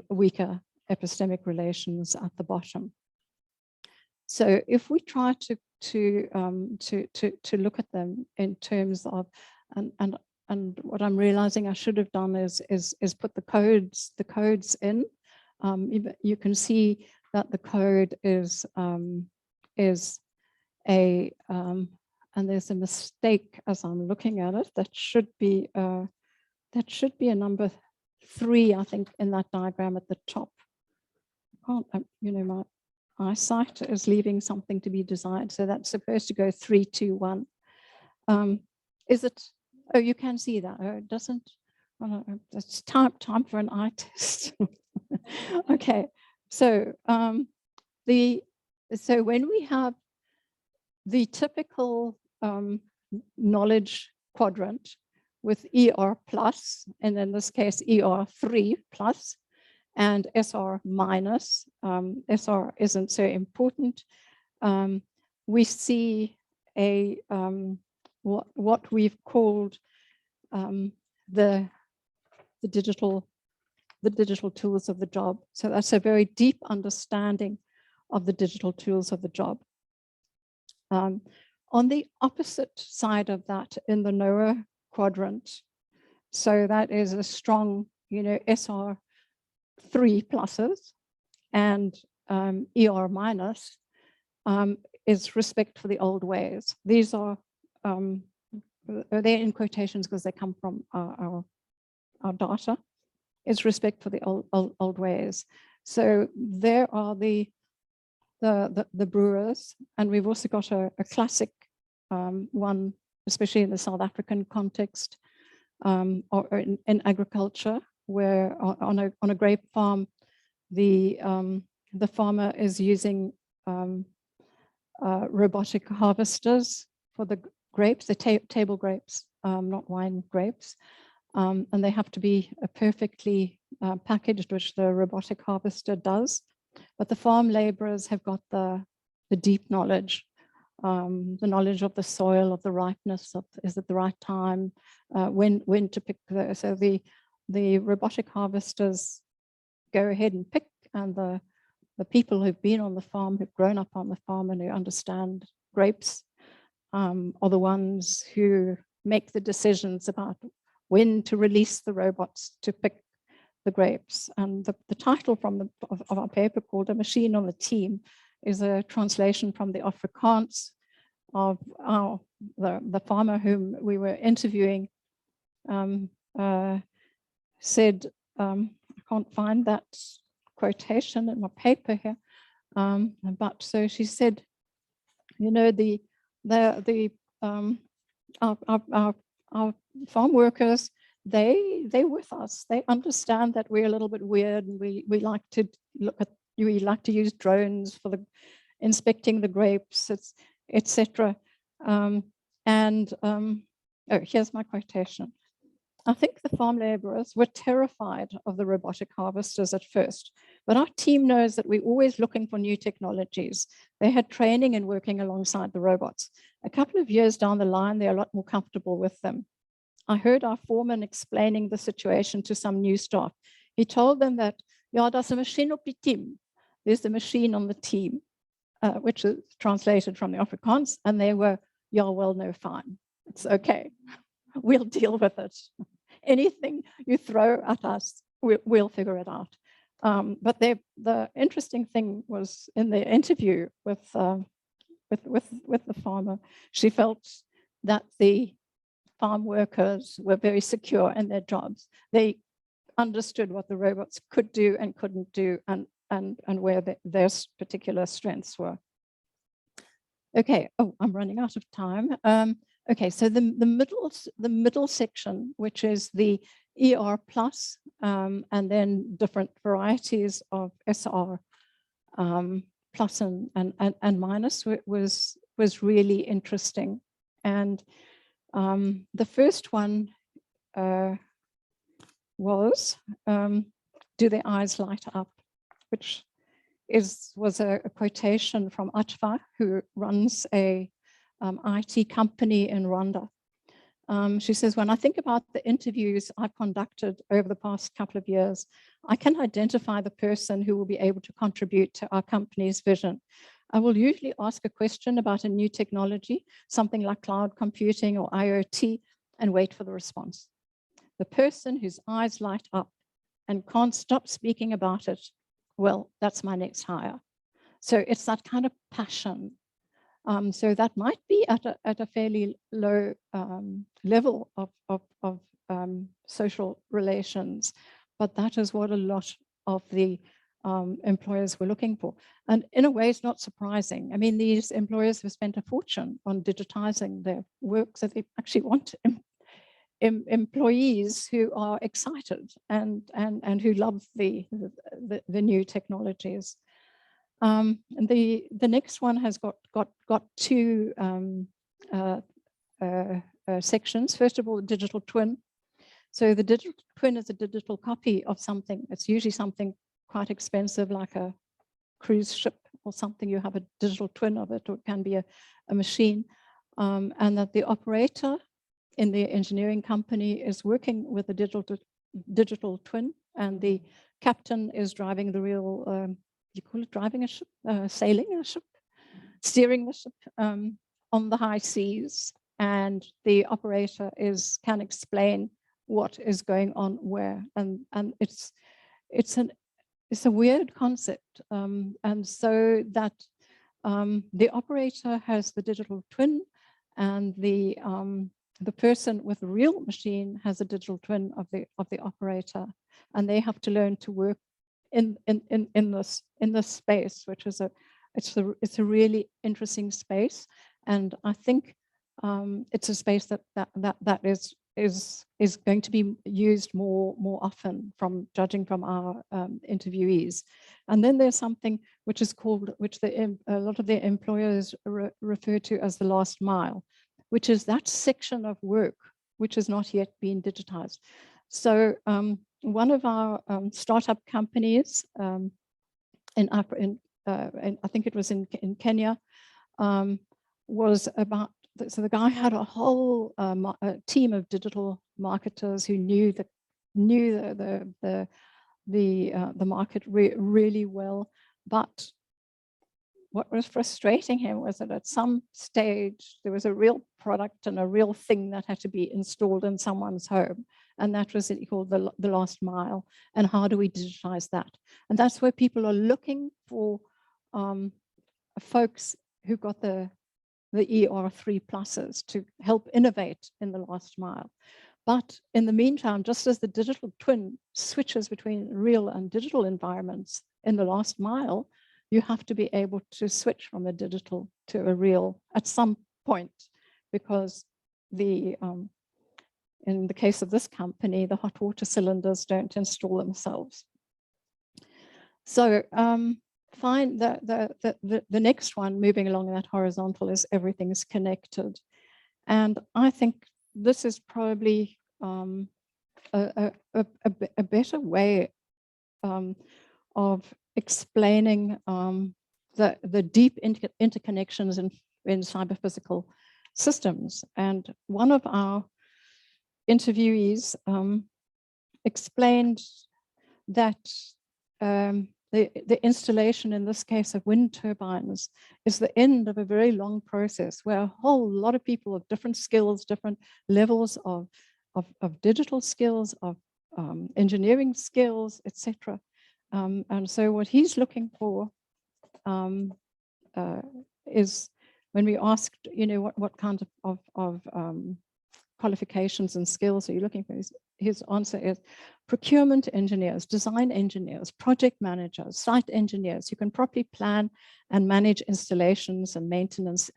weaker epistemic relations at the bottom. So if we try to look at them in terms of, and what I'm realizing I should have done is put the codes in. You can see that the code is a and there's a mistake as I'm looking at it. That should be a number 3, I think, in that diagram at the top. Oh, my eyesight is leaving something to be desired, so that's supposed to go 3, 2, 1. Is it? Oh, you can see that. Oh, it doesn't. Oh, no, it's time for an eye test. Okay, so so when we have the typical knowledge quadrant, with ER plus, and in this case, ER3 plus, and SR minus. SR isn't so important. We see a what we've called the digital tools of the job. So that's a very deep understanding of the digital tools of the job. On the opposite side of that, in the lower quadrant, so that is a strong, SR3 pluses, and ER minus is respect for the old ways. These are, they're in quotations because they come from our data. It's respect for the old ways. So there are the brewers, and we've also got a classic one, especially in the South African context, or in agriculture, where on a grape farm, the farmer is using robotic harvesters for the grapes, the table grapes, not wine grapes, and they have to be perfectly packaged, which the robotic harvester does. But the farm laborers have got the deep knowledge, the knowledge of the soil, of the ripeness, of is it the right time, when to pick. So the robotic harvesters go ahead and pick, and the people who've been on the farm, who've grown up on the farm and who understand grapes, are the ones who make the decisions about when to release the robots to pick the grapes. And the title of our paper, called A Machine on the Team, is a translation from the Afrikaans of the farmer whom we were interviewing. Said, I can't find that quotation in my paper here, but so she said, our farm workers, they're with us. They understand that we're a little bit weird, and we like to we like to use drones for inspecting the grapes, etc. Oh, here's my quotation. I think the farm laborers were terrified of the robotic harvesters at first, but our team knows that we're always looking for new technologies. They had training in working alongside the robots. A couple of years down the line, they're a lot more comfortable with them. I heard our foreman explaining the situation to some new staff. He told them that, ja, daar's 'n machine op die team. There's the machine on the team, which is translated from the Afrikaans, and they were, yeah, well, no, fine. It's okay. We'll deal with it. Anything you throw at us, we'll figure it out. But the interesting thing was, in the interview with the farmer, she felt that the farm workers were very secure in their jobs. They understood what the robots could do and couldn't do, and where their particular strengths were. Okay, oh, I'm running out of time. Okay, so the middle section, which is the ER plus, and then different varieties of SR plus and minus, was really interesting. And the first one was, do their eyes light up, which was a quotation from Atva, who runs a IT company in Rwanda. She says, when I think about the interviews I've conducted over the past couple of years, I can identify the person who will be able to contribute to our company's vision. I will usually ask a question about a new technology, something like cloud computing or IoT, and wait for the response. The person whose eyes light up and can't stop speaking about it, well, that's my next hire. So it's that kind of passion. So that might be at a fairly low level of social relations, but that is what a lot of the employers were looking for. And in a way, it's not surprising. I mean, these employers have spent a fortune on digitizing their work, so they actually want employees who are excited and who love the new technologies. And the next one has got two sections. First of all, the digital twin. So the digital twin is a digital copy of something. It's usually something quite expensive, like a cruise ship or something. You have a digital twin of it, or it can be a machine. And that the operator in the engineering company is working with a digital twin, and the captain is driving the real, you call it driving a ship, sailing a ship, steering the ship on the high seas, and the operator can explain what is going on where, and it's a weird concept, and so that the operator has the digital twin, and the person with the real machine has a digital twin of the operator, and they have to learn to work in this space, which is it's a really interesting space, and I think it's a space that is going to be used more often, from judging from our interviewees. And then there's something which is called, which a lot of the employers refer to as the last mile, which is that section of work which has not yet been digitized. So one of our startup companies I think it was in Kenya, was about, so the guy had a whole team of digital marketers who knew the market really well. But what was frustrating him was that at some stage there was a real product and a real thing that had to be installed in someone's home, and that was called the last mile. And how do we digitize that? And that's where people are looking for folks who got the ER3 pluses to help innovate in the last mile. But in the meantime, just as the digital twin switches between real and digital environments in the last mile, you have to be able to switch from a digital to a real at some point, because in the case of this company, the hot water cylinders don't install themselves. So fine, the next one moving along that horizontal is everything is connected. And I think this is probably a better way of explaining the deep interconnections in cyber-physical systems. And one of our interviewees explained that the installation, in this case of wind turbines, is the end of a very long process where a whole lot of people of different skills, different levels of digital skills, of engineering skills, etc. And so what he's looking for is, when we asked, what kind of qualifications and skills are you looking for? His answer is procurement engineers, design engineers, project managers, site engineers who can properly plan and manage installations, and maintenance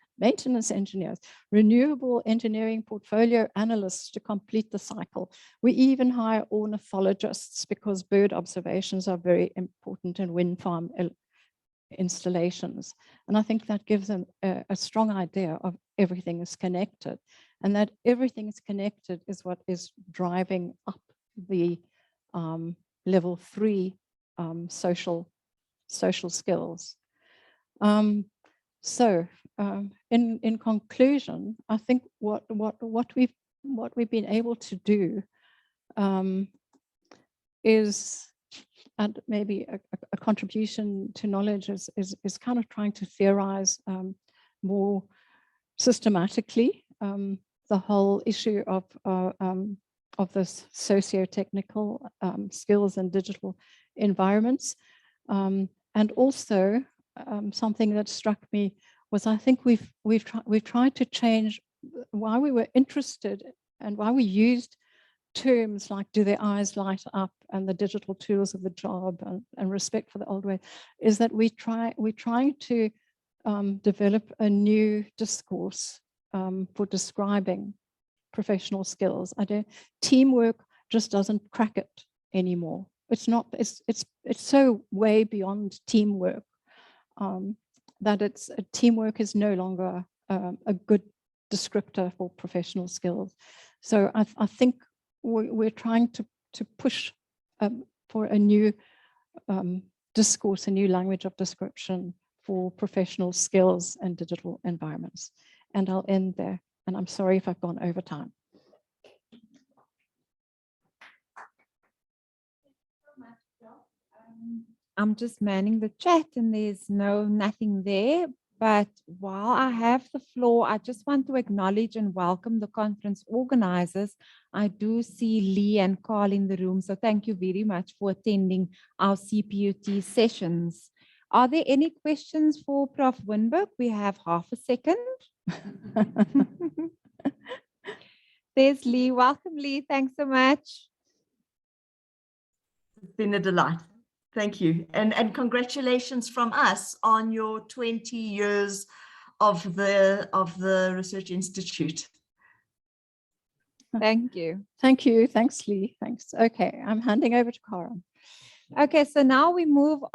engineers, renewable engineering portfolio analysts to complete the cycle. We even hire ornithologists because bird observations are very important in wind farm installations. And I think that gives them a strong idea of everything is connected, and that everything is connected is what is driving up the level 3 social skills. So in conclusion, I think what we've been able to do is, and maybe a contribution to knowledge, is kind of trying to theorize more systematically the whole issue of this socio-technical skills and digital environments. And also something that struck me was, I think we've tried to change why we were interested and why we used terms like "do their eyes light up" and the digital tools of the job and respect for the old way, is that we're trying to develop a new discourse for describing professional skills. Teamwork just doesn't crack it anymore. It's so way beyond teamwork that teamwork is no longer a good descriptor for professional skills. So I think we're trying to push for a new discourse, a new language of description for professional skills and digital environments. And I'll end there. And I'm sorry if I've gone over time. I'm just manning the chat and there's nothing there. But while I have the floor, I just want to acknowledge and welcome the conference organizers. I do see Lee and Carl in the room, so thank you very much for attending our CPUT sessions. Are there any questions for Prof. Winberg? We have half a second. There's Lee. Welcome, Lee. Thanks so much. It's been a delight. Thank you. And congratulations from us on your 20 years of the Research Institute. Thank you. Thank you. Thanks, Lee. Thanks. Okay, I'm handing over to Karen. Okay, so now we move